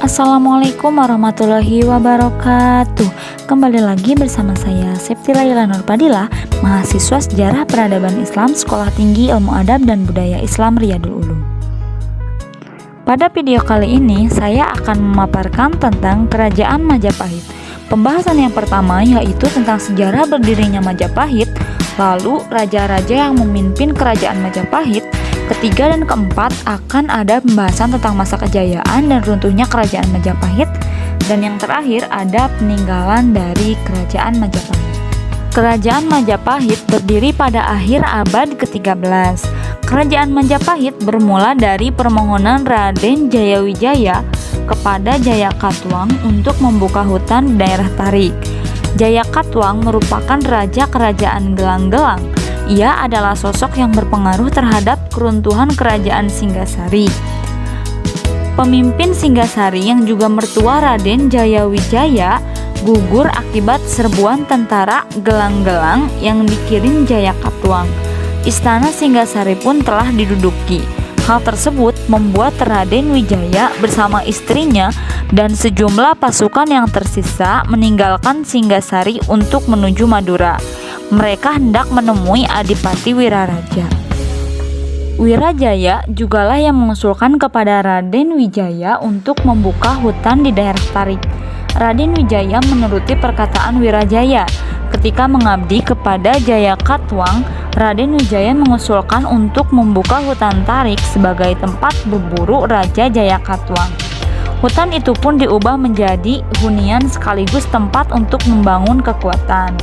Assalamualaikum warahmatullahi wabarakatuh. Kembali lagi bersama saya Septi Laila Nurpadila, mahasiswa Sejarah Peradaban Islam Sekolah Tinggi Ilmu Adab dan Budaya Islam Riyadul Ulum. Pada video kali ini saya akan memaparkan tentang Kerajaan Majapahit. Pembahasan yang pertama yaitu tentang sejarah berdirinya Majapahit, lalu raja-raja yang memimpin Kerajaan Majapahit. Ketiga dan keempat akan ada pembahasan tentang masa kejayaan dan runtuhnya Kerajaan Majapahit. Dan yang terakhir ada peninggalan dari Kerajaan Majapahit. Kerajaan Majapahit berdiri pada akhir abad ke-13. Kerajaan Majapahit bermula dari permohonan Raden Jayawijaya kepada Jayakatwang untuk membuka hutan di daerah Tarik. Jayakatwang merupakan raja kerajaan Gelang-Gelang. Ia adalah sosok yang berpengaruh terhadap keruntuhan kerajaan Singgasari. Pemimpin Singgasari yang juga mertua Raden Jayawijaya gugur akibat serbuan tentara Gelang-Gelang yang dikirim Jayakatwang. Istana Singgasari pun telah diduduki. Hal tersebut membuat Raden Wijaya bersama istrinya dan sejumlah pasukan yang tersisa meninggalkan Singgasari untuk menuju Madura. Mereka hendak menemui Adipati Wiraraja. Wirajaya jugalah yang mengusulkan kepada Raden Wijaya untuk membuka hutan di daerah Tarik. Raden Wijaya menuruti perkataan Wirajaya. Ketika mengabdi kepada Jayakatwang, Raden Wijaya mengusulkan untuk membuka hutan Tarik sebagai tempat berburu Raja Jayakatwang. Hutan itu pun diubah menjadi hunian sekaligus tempat untuk membangun kekuatan.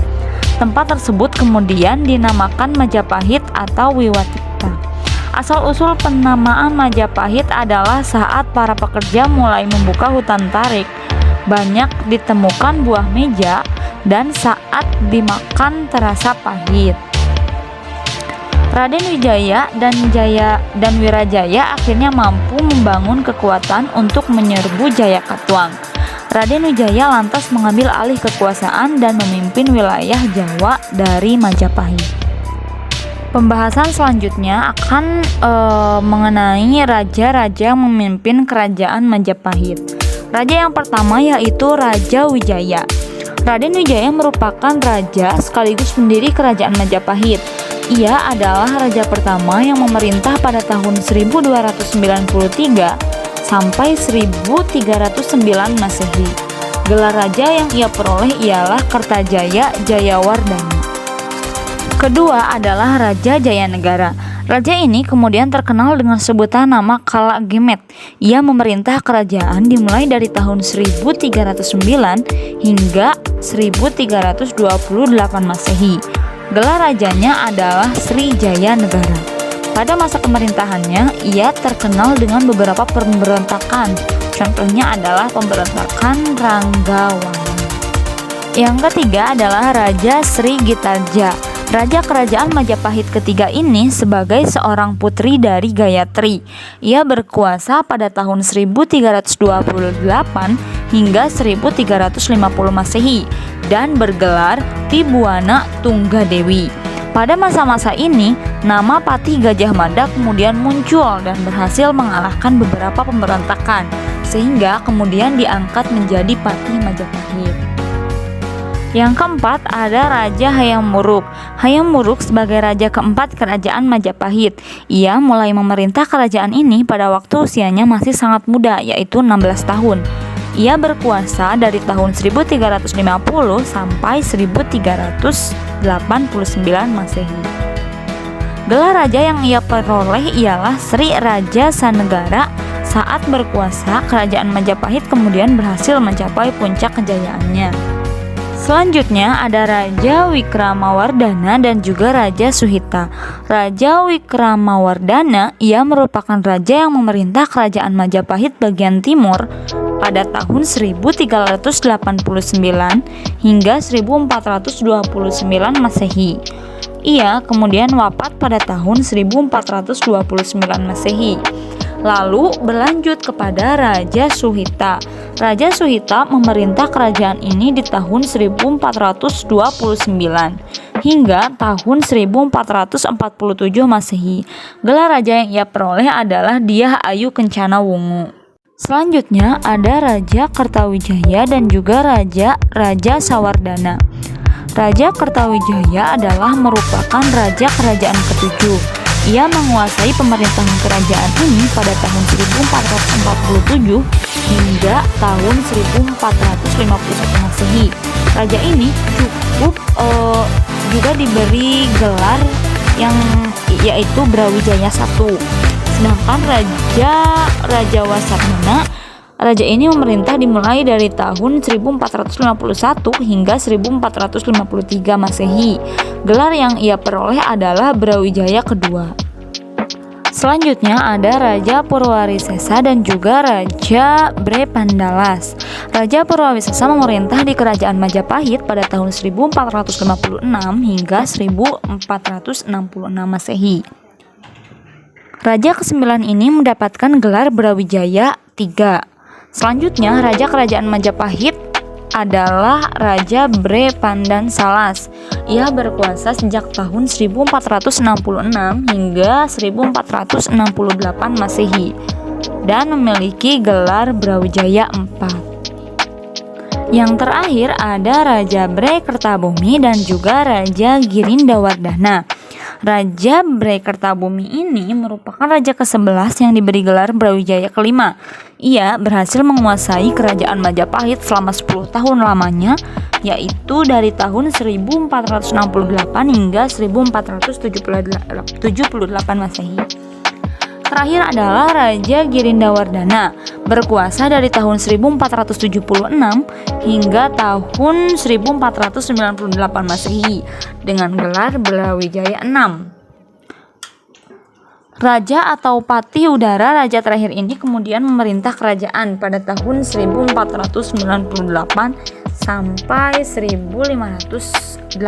Tempat tersebut kemudian dinamakan Majapahit atau Wiwatikta. Asal-usul penamaan Majapahit adalah saat para pekerja mulai membuka hutan Tarik, banyak ditemukan buah meja dan saat dimakan terasa pahit. Raden Wijaya dan Wirajaya akhirnya mampu membangun kekuatan untuk menyerbu Jayakatwang. Raden Wijaya lantas mengambil alih kekuasaan dan memimpin wilayah Jawa dari Majapahit. Pembahasan selanjutnya akan mengenai raja-raja yang memimpin Kerajaan Majapahit. Raja yang pertama yaitu Raja Wijaya. Raden Wijaya merupakan raja sekaligus pendiri Kerajaan Majapahit. Ia adalah raja pertama yang memerintah pada tahun 1293 sampai 1309 Masehi. Gelar raja yang ia peroleh ialah Kertajaya Jayawardhana. Kedua adalah Raja Jayanegara. Raja ini kemudian terkenal dengan sebutan nama Kala Gemet. Ia memerintah kerajaan dimulai dari tahun 1309 hingga 1328 Masehi. Gelar rajanya adalah Sri Jayanegara. Pada masa pemerintahannya, ia terkenal dengan beberapa pemberontakan. Contohnya adalah pemberontakan Ranggawana. Yang ketiga adalah Raja Sri Gitarja. Raja Kerajaan Majapahit ketiga ini sebagai seorang putri dari Gayatri. Ia berkuasa pada tahun 1328 hingga 1350 Masehi dan bergelar Tibuana Tunggadewi. Pada masa-masa ini, nama Patih Gajah Mada kemudian muncul dan berhasil mengalahkan beberapa pemberontakan, sehingga kemudian diangkat menjadi Patih Majapahit. Yang keempat ada Raja Hayam Wuruk. Hayam Wuruk sebagai raja keempat Kerajaan Majapahit. Ia mulai memerintah kerajaan ini pada waktu usianya masih sangat muda, yaitu 16 tahun. Ia berkuasa dari tahun 1350 sampai 1389 Masehi. Gelar raja yang ia peroleh ialah Sri Raja Sanegara. Saat berkuasa, Kerajaan Majapahit kemudian berhasil mencapai puncak kejayaannya. Selanjutnya ada Raja Wikramawardhana dan juga Raja Suhita. Raja Wikramawardhana, ia merupakan raja yang memerintah Kerajaan Majapahit bagian timur pada tahun 1389 hingga 1429 Masehi. Ia kemudian wafat pada tahun 1429 Masehi. Lalu berlanjut kepada Raja Suhita. Raja Suhita memerintah kerajaan ini di tahun 1429 hingga tahun 1447 Masehi. Gelar raja yang ia peroleh adalah Dyah Ayu Kencana Wungu. Selanjutnya ada Raja Kertawijaya dan juga Raja Sawardana. Raja Kertawijaya adalah merupakan raja kerajaan ketujuh. Ia menguasai pemerintahan kerajaan ini pada tahun 1447 hingga tahun 1451 Masehi. Raja ini cukup juga diberi gelar yang yaitu Brawijaya I. Sedangkan Raja Wasarmana, raja ini memerintah dimulai dari tahun 1451 hingga 1453 Masehi. Gelar yang ia peroleh adalah Brawijaya kedua. Selanjutnya ada Raja Purwarisesa dan juga Raja Brepandalas. Raja Purwarisesa memerintah di Kerajaan Majapahit pada tahun 1456 hingga 1466 Masehi. Raja ke-9 ini mendapatkan gelar Brawijaya III. Selanjutnya, Raja Kerajaan Majapahit adalah Raja Brepandansalas. Ia berkuasa sejak tahun 1466 hingga 1468 Masehi dan memiliki gelar Brawijaya IV. Yang terakhir ada Raja Brekertabumi dan juga Raja Girindawardhana. Raja Brekertabumi ini merupakan raja ke-11 yang diberi gelar Brawijaya kelima. Ia berhasil menguasai kerajaan Majapahit selama 10 tahun lamanya, yaitu dari tahun 1468 hingga 1478 Masehi. Terakhir adalah Raja Girindawardhana, berkuasa dari tahun 1476 hingga tahun 1498 Masehi dengan gelar Brawijaya VI. Raja atau Patih Udara raja terakhir ini kemudian memerintah kerajaan pada tahun 1498 sampai 1518.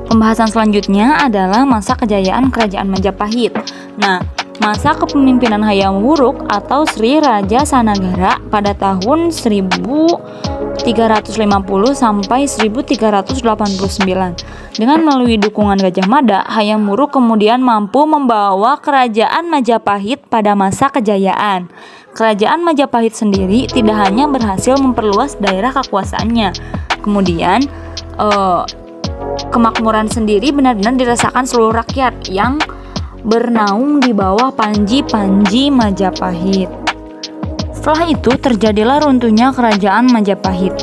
Pembahasan selanjutnya adalah masa kejayaan kerajaan Majapahit. Nah, masa kepemimpinan Hayam Wuruk atau Sri Raja Sanagara pada tahun 1350 sampai 1389. Dengan melalui dukungan Gajah Mada, Hayam Wuruk kemudian mampu membawa kerajaan Majapahit pada masa kejayaan. Kerajaan Majapahit sendiri tidak hanya berhasil memperluas daerah kekuasaannya, kemudian kemakmuran sendiri benar-benar dirasakan seluruh rakyat yang bernaung di bawah panji-panji Majapahit. Setelah itu terjadilah runtuhnya kerajaan Majapahit.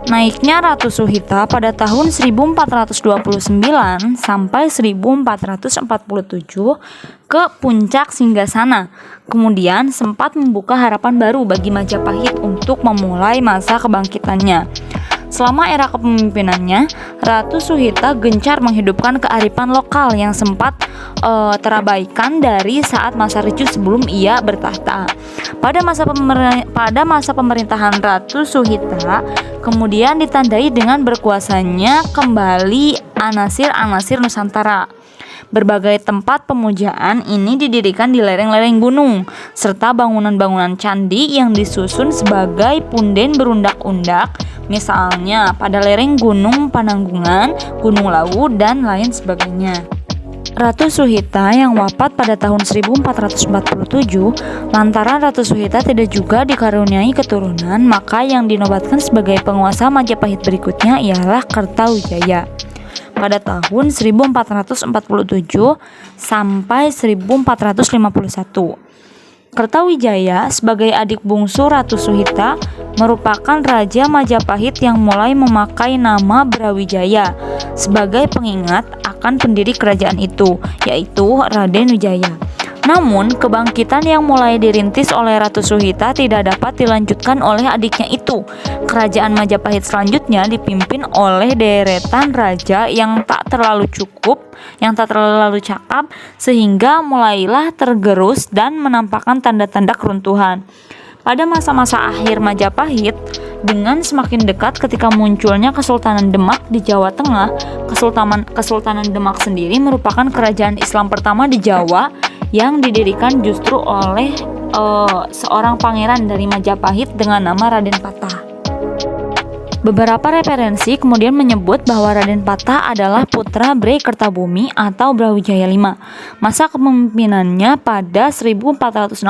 Naiknya Ratu Suhita pada tahun 1429 sampai 1447 ke puncak singgasana. Kemudian sempat membuka harapan baru bagi Majapahit untuk memulai masa kebangkitannya. Selama era kepemimpinannya, Ratu Suhita gencar menghidupkan kearifan lokal yang sempat terabaikan dari saat masa ricu sebelum ia bertahta. Pada masa pemerintahan Ratu Suhita, kemudian ditandai dengan berkuasanya kembali anasir-anasir Nusantara. Berbagai tempat pemujaan ini didirikan di lereng-lereng gunung, serta bangunan-bangunan candi yang disusun sebagai punden berundak-undak, misalnya pada lereng Gunung Pananggungan, Gunung Lawu, dan lain sebagainya. Ratu Suhita yang wafat pada tahun 1447, lantaran Ratu Suhita tidak juga dikaruniai keturunan, maka yang dinobatkan sebagai penguasa Majapahit berikutnya ialah Kertawijaya pada tahun 1447 sampai 1451. Kertawijaya sebagai adik bungsu Ratu Suhita merupakan Raja Majapahit yang mulai memakai nama Brawijaya sebagai pengingat akan pendiri kerajaan itu, yaitu Raden Wijaya. Namun, kebangkitan yang mulai dirintis oleh Ratu Suhita tidak dapat dilanjutkan oleh adiknya itu. Kerajaan Majapahit selanjutnya dipimpin oleh deretan raja yang tak terlalu cakap, sehingga mulailah tergerus dan menampakkan tanda-tanda keruntuhan. Pada masa-masa akhir Majapahit, dengan semakin dekat ketika munculnya Kesultanan Demak di Jawa Tengah, Kesultanan Demak sendiri merupakan kerajaan Islam pertama di Jawa yang didirikan justru oleh seorang pangeran dari Majapahit dengan nama Raden Patah. Beberapa referensi kemudian menyebut bahwa Raden Patah adalah putra Bray Kertabumi atau Brawijaya V. Masa kepemimpinannya pada 1468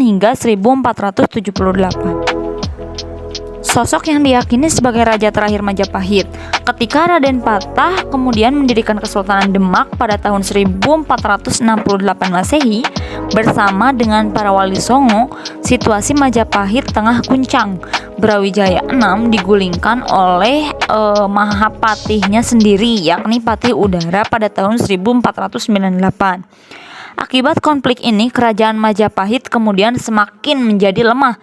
hingga 1478. Sosok yang diyakini sebagai raja terakhir Majapahit. Ketika Raden Patah kemudian mendirikan Kesultanan Demak pada tahun 1468 Masehi bersama dengan para wali Songo, situasi Majapahit tengah guncang. Brawijaya VI digulingkan oleh Mahapatihnya sendiri, yakni Patih Udara pada tahun 1498. Akibat konflik ini, kerajaan Majapahit kemudian semakin menjadi lemah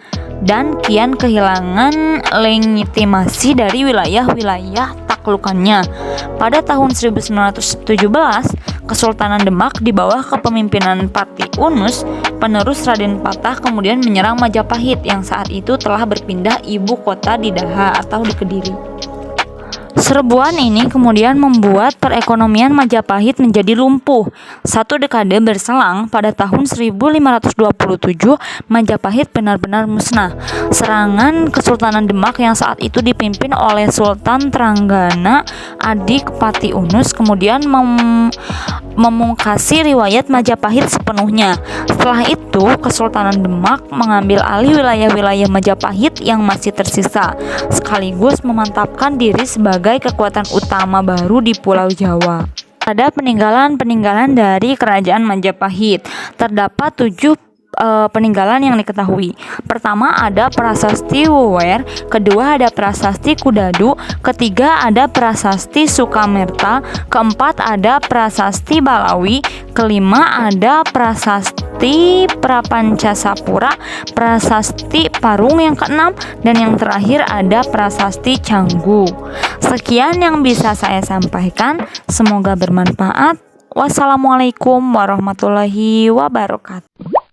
dan kian kehilangan legitimasi dari wilayah-wilayah taklukannya. Pada tahun 1917, Kesultanan Demak di bawah kepemimpinan Patih Unus, penerus Raden Patah, kemudian menyerang Majapahit yang saat itu telah berpindah ibu kota di Daha atau di Kediri. Serbuan ini kemudian membuat perekonomian Majapahit menjadi lumpuh. Satu dekade berselang, pada tahun 1527 Majapahit benar-benar musnah. Serangan Kesultanan Demak yang saat itu dipimpin oleh Sultan Trenggana, adik Patih Unus, kemudian memungkasi riwayat Majapahit sepenuhnya. Setelah itu, Kesultanan Demak mengambil alih wilayah-wilayah Majapahit yang masih tersisa, sekaligus memantapkan diri sebagai kekuatan utama baru di Pulau Jawa. Ada peninggalan-peninggalan dari Kerajaan Majapahit. Terdapat 7 peninggalan yang diketahui. Pertama ada Prasasti Wuwer, kedua ada Prasasti Kudadu, ketiga ada Prasasti Sukamerta, keempat ada Prasasti Balawi, kelima ada Prasasti Prapancasapura, Prasasti Parung yang keenam, dan yang terakhir ada Prasasti Canggu. Sekian yang bisa saya sampaikan, semoga bermanfaat. Wassalamualaikum warahmatullahi wabarakatuh.